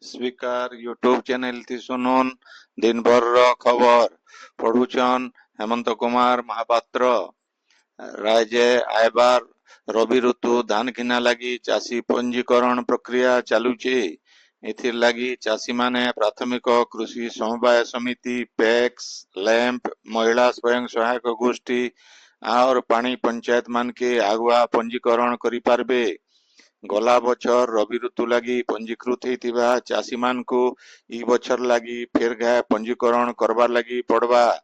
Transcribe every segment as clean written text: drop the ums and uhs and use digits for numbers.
Speaker YouTube channel थी सुनुन दिन भर रो खबर पढ़ुचन हेमंत कुमार महापात्र। राज्य आयबार रवि ऋतु धान किना लगी चाषी पंजीकरण प्रक्रिया चालुची। एथिर लगी चाषी माने प्राथमिक कृषि समवाय समिति पैक्स लैंप महिला स्वयं सहायक गोष्ठी और पानी पंचायत मान के आगुआ पंजीकरण करि पारबे। गला बछर रवि ऋतु लगी पंजीकृत होइतिबा चाषी मान को ई बछर लगी फेर घाय पंजीकरण करबार लगी पड़बा।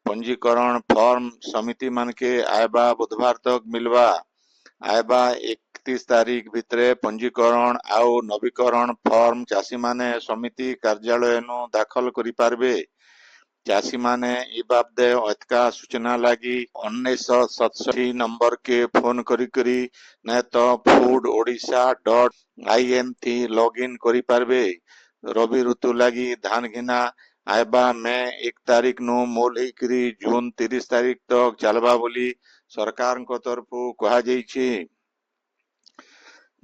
पंजीकरण फॉर्म समिति मान के आयबा बुधवार तक मिलवा। आयबा 31 तारीख भितरे पंजीकरण आउ नवीकरण फॉर्म चाषी माने समिति कार्यालय नु दाखल करि पारबे। चाषी माने ई बाबदे अतका सूचना लगी 1967 नंबर के फोन करी करी न तो foododisha.in थी लॉगिन करी पारबे। रवि ऋतु लगी धान घिना आयबा में 1 तारीख नु मोल हेकरी जून 30 तारीख तक चलबा बोली सरकार को तरफु कहा जाइछि।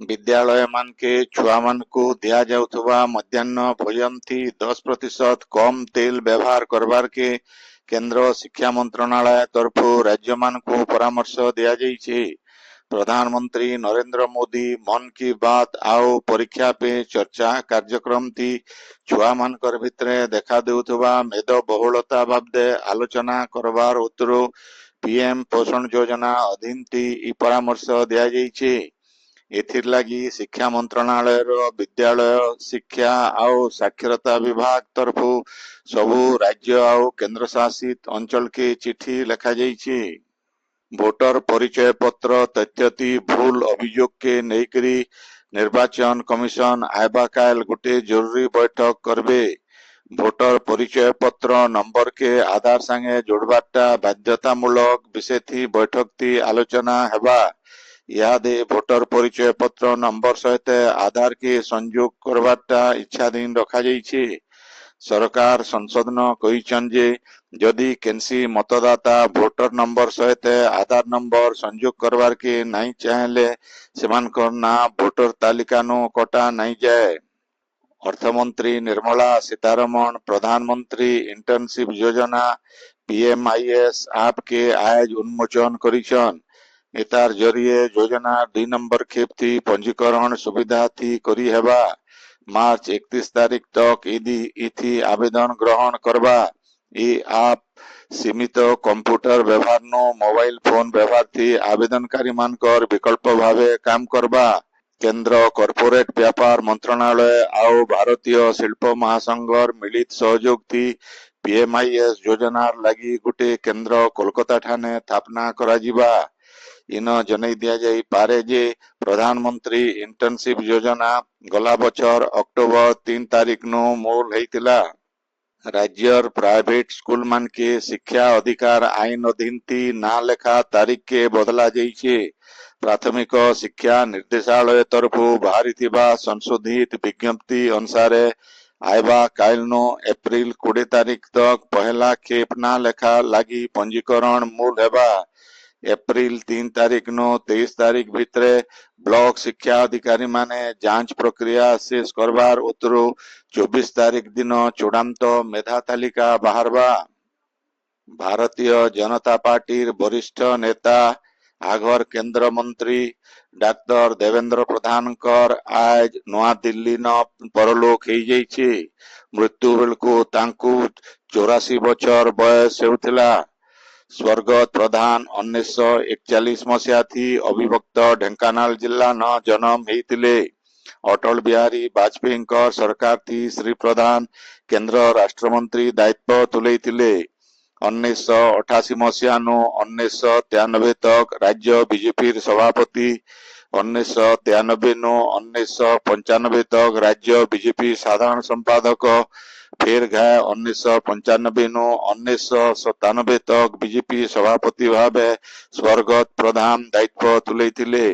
विद्यालय मान के छुआ मान को दिया जाउथबा मध्याह्न भोजन थी 10% कम तेल व्यवहार करबार के केंद्र शिक्षा मंत्रणालय तरफु राज्य मान को परामर्श दिया जाइछे। प्रधानमंत्री नरेंद्र मोदी मन की बात आओ परीक्षा पे चर्चा कार्यक्रम थी छुआ मान कर भितरे देखा देउथबा मेद बहुलता बाबदे आलोचना करबार उतरो पीएम पोषण योजना अधीन थी ई परामर्श दिया जाइछे। एथिर लगी शिक्षा मंत्रणालय रो विद्यालय शिक्षा आउ साक्षरता विभाग तरफु सबु राज्य आउ केंद्र शासित अंचल के चिट्ठी लिखा जाइछे। भोटर परिचय पत्र तथ्यति भूल अभियोग के नेकरी निर्वाचन कमिशन आयबा काल गोटे जरूरी बैठक करबे। भोटर परिचय पत्र नंबर के आधार संगे जोड़बाटा बाध्यतामूलक विषय थी बैठक थी आलोचना हेबा। यादे भोटर परिचय पत्र नंबर सहित आधार के संयोग करबाटा इच्छाधीन रखा जाइछे। सरकार संशोधन कहिछन जे यदि केनसी मतदाता भोटर नंबर सहित आधार नंबर संयोग करबार के नहीं चाहेले सेमानकर ना भोटर तालिका नु कटा नहीं जाए। अर्थमंत्री निर्मला सीतारमण प्रधानमंत्री इंटर्नशिप योजना पीएमआईएस ऐप के आज उन्मोचन करिछन। एतार जरिए योजना 2 नंबर खेप थी पंजीकरण सुविधा थी करी हेबा। मार्च 31 तारीख तक इथी आवेदन ग्रहण करबा। ई आप सीमित कंप्यूटर व्यवहार नो मोबाइल फोन व्यवहार थी आवेदनकारी मानकर विकल्प भावे काम करबा। केंद्र कॉर्पोरेट व्यापार मंत्रणालय आउ भारतीय शिल्प महासंघर मिलित सहयोग थी पीएमआईएस योजनार लगी गुटे केंद्र कोलकाता ठाने स्थापना कराजिबा। इन जनै दिया जाई पारे जे प्रधानमंत्री इंटर्नशिप योजना गला बछर अक्टोबर 3 तारीख नो मूल हेतिला। राज्यर प्राइवेट स्कूल मान के शिक्षा अधिकार आईन अधीन थी ना लेखा तारीख के बदला जाइछे। प्राथमिक शिक्षा निर्देशालय तरफु बाहरी संशोधित विज्ञप्ति अनुसार आयबा काल नो एप्रिल 20 तारीख तक पहला खेप ना लेखा लगी पंजीकरण मूल हेबा। एप्रिल 3 तारीख नो 23 तारीख भितरे ब्लॉक शिक्षा अधिकारी माने जांच प्रक्रिया शेष करबार उतरो 24 तारीख दिन चूड़ांत मेधा तालिका बाहरबा। भारतीय जनता पार्टीर वरिष्ठ नेता आघर केंद्र मंत्री डाक्टर देवेंद्र प्रधानकर आज नवा दिल्ली न परलोक हो जाइछे। मृत्यु बेलको तांकु 84 बछर बयस हेउथिला। स्वर्गत प्रधान 1941 मसीहा थी अविभक्त ढेंकानाल जिला न जन्म हेतिले। अटल बिहारी वाजपेयी सरकार थी श्री प्रधान केंद्र राष्ट्रमंत्री दायित्व तुलेइतिले। 1988 मसीहा नु 1993 तक राज्य बीजेपी सभापति 1993 नु 1995 तक राज्य बीजेपी साधारण संपादक फेर घाय 1995 नु 1997 तक बीजेपी सभापति भावे स्वर्गत प्रधान दायित्व तुलेइतिले।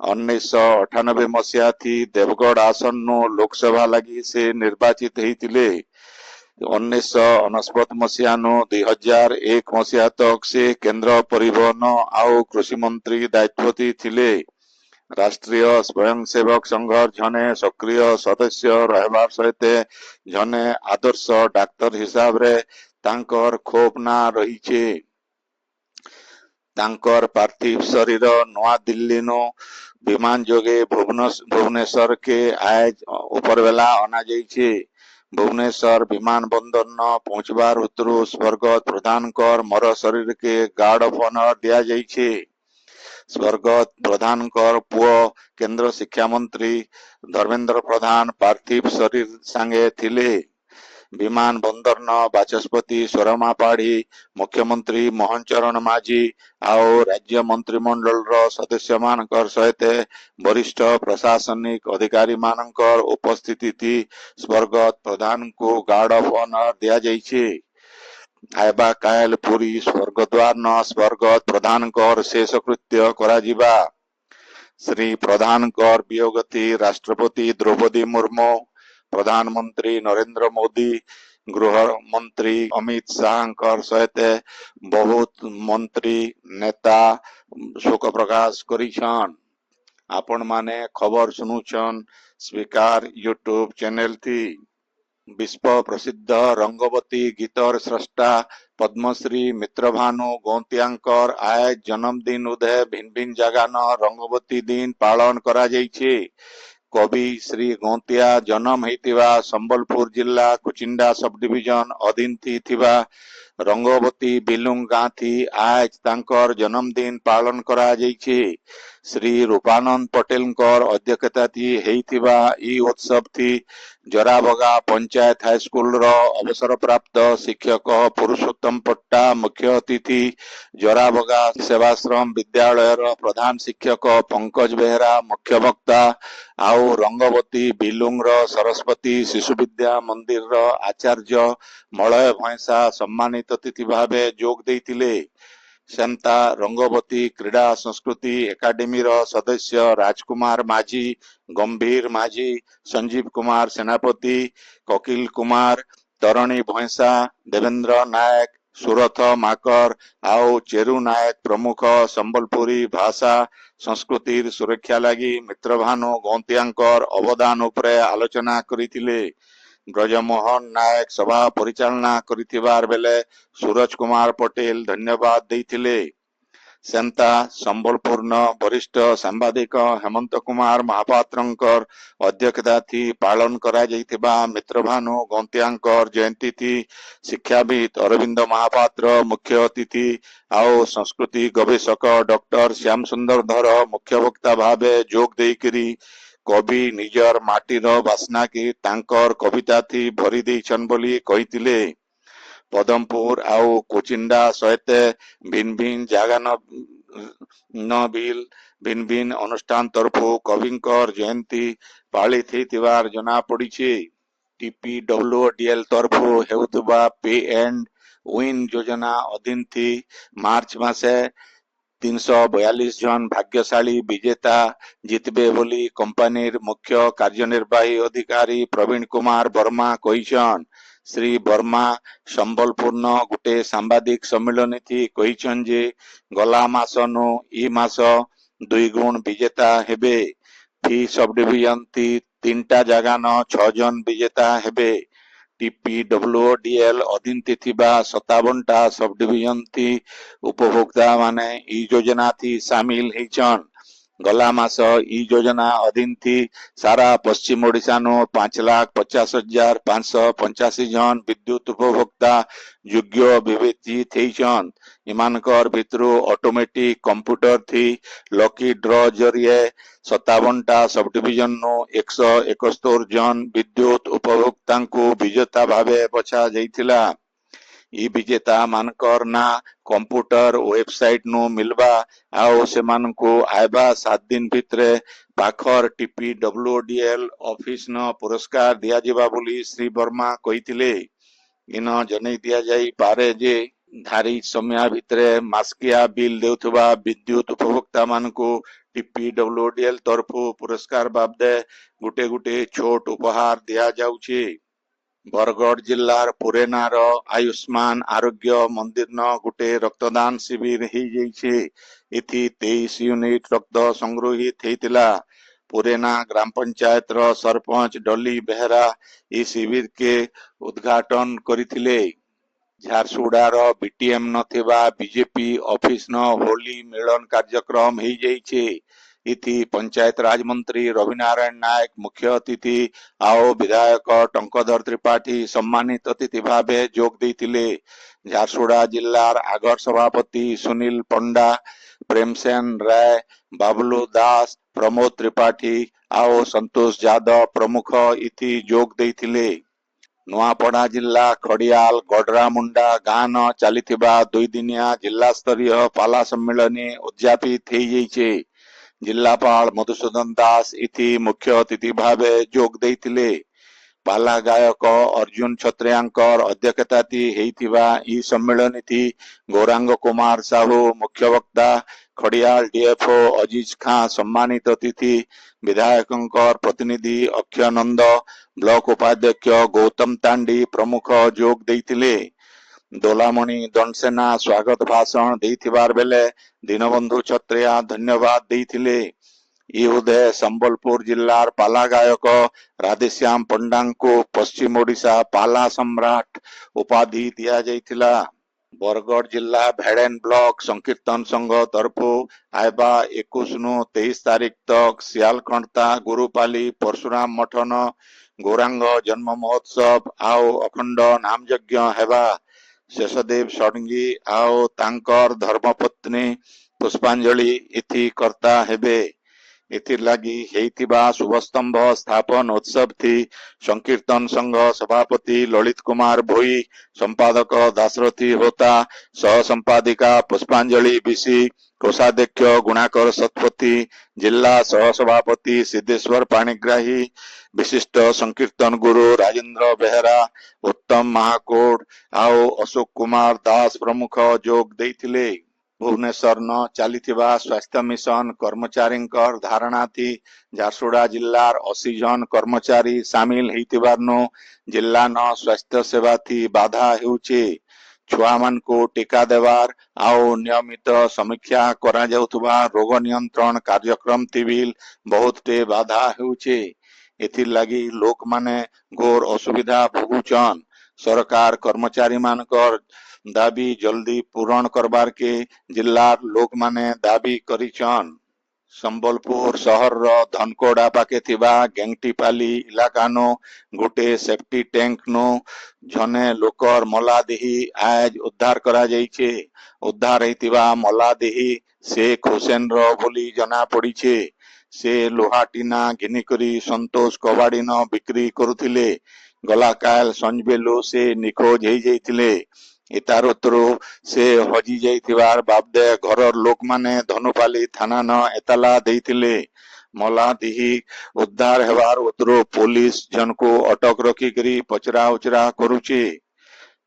1998 मसीहा थी देवगढ़ आसन नु लोकसभा लगी से निर्वाचित हेतिले। 1949 मसीहा नु 2001 मसीहा तक से केंद्र परिवहन आउ कृषि मंत्री दायित्व थिले। राष्ट्रीय स्वयंसेवक संघर जने सक्रिय सदस्य रहबार सहित जने आदर्श डाक्तर हिसाब रे तांकर खूब ना रही। तांकर पार्थिव शरीर नवा दिल्ली नो विमान जोगे भुवनेश्वर के आज उपरवेला अना जाइछे। भुवनेश्वर विमान बंदर न पहुंचबार उतरु स्वर्गत प्रधान कर मर शरीर के गार्ड ऑफ ऑनर दिया जाइछे। स्वर्गत प्रधान कर पुओ केंद्र शिक्षा मंत्री धर्मेंद्र प्रधान पार्थिव शरीर सांगे थिले। विमान बंदर न बाचस्पति सोरमा पाढ़ी मुख्यमंत्री मोहन चरण माझी आओ राज्य मंत्रिमंडल रो सदस्य मानकर सहित वरिष्ठ प्रशासनिक अधिकारी मानकर उपस्थिति थी स्वर्गत प्रधान को गार्ड ऑफ ऑनर दिया जाइछे। आयबा कायल पुरी स्वर्गद्वार न स्वर्गत प्रधान कर शेषकृत्य करा जिबा। श्री प्रधान कर वियोगति राष्ट्रपति द्रौपदी मुर्मू प्रधानमंत्री नरेंद्र मोदी गृह मंत्री अमित शाह सहित बहुत मंत्री नेता शोक प्रकाश करिछन। आपण माने खबर सुनुछन स्वीकार यूट्यूब चैनल थी। विश्व प्रसिद्ध रंगवती गीतर स्रष्टा पद्मश्री मित्रभानु गौंतियांकर आज जन्मदिन उदय भिन्न भिन्न जगह न रंगवती दिन पालन करा जाइछे। कवि श्री गौंतिया जन्म हेतिबा संबलपुर जिला कुचिंडा सब डिविजन अधीन थिबा रंगवती बिलुंग गाँ थी आज तांकर जन्मदिन पालन करा जाइछे। श्री रूपानंद पटेल अध्यक्षता थी हेतिबा ई उत्सव थी जराबगा पंचायत हाई स्कूल रो अवसर प्राप्त शिक्षक पुरुषोत्तम पट्टा मुख्य अतिथि जराबगा सेवाश्रम विद्यालय रो प्रधान शिक्षक पंकज बेहरा मुख्य वक्ता आउ रंगवती बिलुंग रो सरस्वती शिशु विद्या मंदिर रो आचार्य मलय भैंसा सम्मानित अतिथि भावे जोग देइतिले। सेंता रंगवती क्रीड़ा संस्कृति एकाडेमी रो सदस्य राजकुमार माझी गंभीर माझी संजीव कुमार सेनापति ककिल कुमार तरणी भैंसा देवेंद्र नायक सुरथ माकर आओ चेरु नायक प्रमुख संबलपुरी भाषा संस्कृति सुरक्षा लगी मित्रभानु गौंतियांकर अवदान उपरे आलोचना करिथिले। ब्रजमोहन नायक सभा परिचालना करिथिबार बेले सूरज कुमार पटेल धन्यवाद देइथिले। सेंता संबलपुर न वरिष्ठ सांबादिक हेमंत कुमार महापात्रंकर अध्यक्षता थी पालन करा जाइथिबा मित्रभानु गौंतियांकर जयंती थी शिक्षाविद अरविंद महापात्र मुख्य अतिथि आओ संस्कृति गवेषक डॉक्टर श्याम सुंदर धर मुख्य वक्ता भावे जोग देइकरी कवि निजर माटीर बासना की तांकर कविता थी भरी देइछन बोली कहितिले। पदमपुर आउ कोचिंडा सहित भिन्न भिन्न जगह न भिन्न भिन्न अनुष्ठान तरफु कविंकर जयंती पालित हेतिबार जना पड़िछे। टीपीडब्ल्यूडीएल तरफु हेउतबा पे एंड विन योजना अधीन थी मार्च मासे 342 जन भाग्यशाली विजेता जितबे बोली कंपनीर मुख्य कार्यनिर्वाही अधिकारी प्रवीण कुमार वर्मा कहिछन। श्री वर्मा संबलपुर न गुटे सांबादिक सम्मेलन थी कहिछन जे गला मास नु ई मास 2 गुण विजेता हेबे। फी सब डिविजन थी 3टा जगह न 6 जन विजेता हेबे। टीपीडब्ल्यूडीएल अधीन थिबा 57टा सब डिविजन थी उपभोक्ता माने ई योजना थी शामिल हेचन। गला मास ई योजना अधीन थी सारा पश्चिम ओडिशा नो 5,50,585 जन विद्युत उपभोक्ता योग्य विवेचित हेचन। इमानकर भितरु ऑटोमेटिक कंप्यूटर थी लकी ड्रॉ जरिए 57टा सब डिविजन नो 171 जन विद्युत उपभोक्ता को विजेता भावे बछा जाइथिला। ई विजेता मानकर ना कंप्यूटर वेबसाइट नु मिलबा आओ से मान को आयबा 7 दिन भितरे पाखर टीपीडब्ल्यूडीएल ऑफिस न पुरस्कार दिया जिबा बोली श्री वर्मा कहिथिले। इन जनै दिया जाई पारे जे धारी समय भितरे मास्किया बिल देउथबा विद्युत उपभोक्ता मान को टीपीडब्ल्यूडीएल तरफु पुरस्कार बाबदे गुटे गुटे छोट उपहार दिया जाउछे। बरगढ़ जिल्लार पुरेनार आयुष्मान आरोग्य मंदिर न गुटे रक्तदान शिविर हो जाइछे। इथि 23 यूनिट रक्त संग्रहित होइतिला। पुरेना ग्राम पंचायत रो सरपंच डॉली बेहरा ई शिविर के उद्घाटन करिथिले। झारसुगुड़ार बीटीएम नथिबा बीजेपी ऑफिस न होली मिलन कार्यक्रम हो जाइछे। इथि पंचायत राज मंत्री रविनारायण नायक मुख्य अतिथि आओ विधायक टंकधर त्रिपाठी सम्मानित अतिथि भावे जोग देइतिले। झारसुगुड़ा जिल्लार आगर सभापति सुनील पंडा, प्रेमसेन राय, बाबलू दास, प्रमोद त्रिपाठी आओ संतोष यादव प्रमुख इथि जोग देइतिले। नुआपड़ा जिला खड़ियाल गडरामुंडा गाँ न चलिथिबा 2 दिनिया जिला स्तरीय पाला सम्मेलनी उद्यापित हो जाइछे। जिलापाल मधुसूदन दास इथि मुख्य अतिथि भावे जोग देइतिले। पाला गायक अर्जुन छत्रियांकर अध्यक्षताति हेइथिबा ई सम्मेलन थी गौरांग कुमार साहू मुख्य वक्ता, खड़ियाल डीएफओ अजीज खां सम्मानित अतिथि, विधायकंकर प्रतिनिधि अक्षयनंद, ब्लॉक उपाध्यक्ष गौतम तांडी प्रमुख जोग देइतिले। दोलामणि दंडसेना स्वागत भाषण देइथिबार बेले दीनबंधु छत्रिया धन्यवाद देइथिले। इहुदे संबलपुर जिल्लार पाला गायक राधेश्याम पंडा को पश्चिम ओडिशा पाला सम्राट उपाधि दिया जाइथिला। बरगढ़ जिला भेड़ेन ब्लॉक संकीर्तन संघ तरफु आयबा 21 नु 23 तारीख तक सियालखंडता गुरुपाली परशुराम मठन गौरांग जन्म महोत्सव आओ अखंड नाम यज्ञ हेबा। शेषदेव षडंगी आओ तांकर धर्मपत्नी पुष्पांजलि इथि कर्ता हेबे। एथिर लागी हेइतिबा शुभस्तंभ स्थापन उत्सव थी संकीर्तन संघ सभापति ललित कुमार भोई, संपादक दाशरथी होता, सह संपादिका पुष्पांजलि बिसी, कोषाध्यक्ष गुणाकर सतपथी, जिला सह सभापति सिद्धेश्वर पाणिग्राही, विशिष्ट संकीर्तन गुरु राजेंद्र बेहरा, उत्तम महाकोट आओ अशोक कुमार दास प्रमुख जोग देइथिले। भुवनेश्वर न चलिथिबा स्वास्थ्य मिशन कर्मचारी धारणा थी झारसुगुड़ा जिल्लार 80 जन कर्मचारी सामिल हेइथिबारनु जिल्ला न स्वास्थ्य सेवा थी बाधा हेउछे। छुआ मान को टीका देवार आओ नियमित समीक्षा करा जाउथबा रोग नियंत्रण कार्यक्रम थी बिल बहुत टे बाधा हेउछे। एथिर लागी लोक माने घोर असुविधा भोगुचन। सरकार कर्मचारी मानकर दाबी जल्दी पूरण करबार के जिल्लार लोक माने दाबी करिछन। संबलपुर शहर रो धनकोड़ा पाके थिबा गेंगटीपाली इलाका नो गोटे सेफ्टी टैंक नो जने लोकर मलादेही आज उद्धार करा जाइछे। उद्धार हेतिबा मलादेही शेख हुसैन रो बोली जना पड़ीछे। से लोहाटीना घिनिकरी संतोष कबाड़ी न बिक्री करुथिले। गला काल संजबेलु से निखोज हेइ जाइथिले। इतारतरो से हजी जाइथिबार बाबदे घरर लोक माने धनुपाली थाना न एतला देइथिले। मलादेही उद्धार हेबार उतरो पुलिस जन को अटक रखी करी पचरा उचरा करुचे।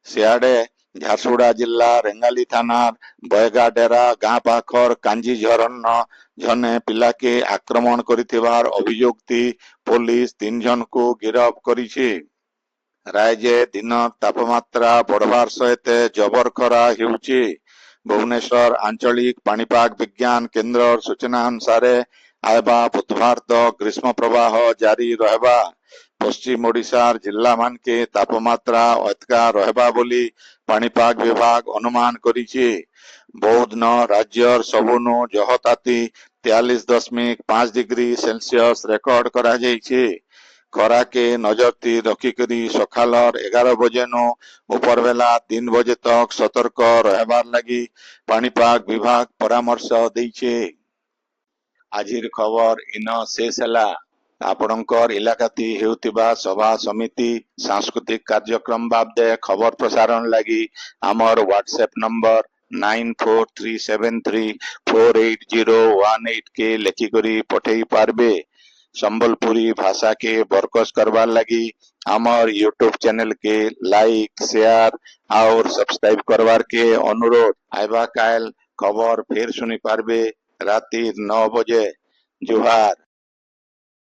सियाड़े झारसुगुड़ा जिला रेंगाली थाना बयगाडेरा गाँ पाखर कांजी झरन जने पिला के आक्रमण करिथिबार अभियोग थी पुलिस 3 जन को गिरफ्त करिछे। राज्य दिन तापमात्रा बढ़वार सहित जबर खरा हेउछे। भुवनेश्वर आंचलिक पाणीपाग विज्ञान केन्द्र सूचना अनुसार आयबा बुधवार तक ग्रीष्म प्रवाह जारी रहबा। पश्चिम ओडिशार जिला मान के तापमात्रा अतका रहबा बोली पाणीपाग विभाग अनुमान करिछे। बौद्ध न राज्यर सबुनु जहताती 43.5 डिग्री सेल्सियस रेकर्ड करा जाइछे। खरा के नजर थी रखिकरी सखालर 11 बजे नो ऊपर बेला 3 बजे तक सतर्क रहबार लगी पाणीपाग विभाग परामर्श देइछे। आजिर खबर इन शेष हैला। आपणकर इलाकाती हेउतिबा सभा समिति सांस्कृतिक कार्यक्रम बाबदे खबर प्रसारण लगी आमर व्हाट्सएप नंबर 9437348018 के लेखिकरी पठेई पारबे। संबलपुरी भाषा के बरकस करवार लगी आमर यूट्यूब चैनल के लाइक शेयर और सब्सक्राइब करवार के अनुरोध। आइबा काल खबर फिर सुनी पारबे राती 9 बजे। जोहार।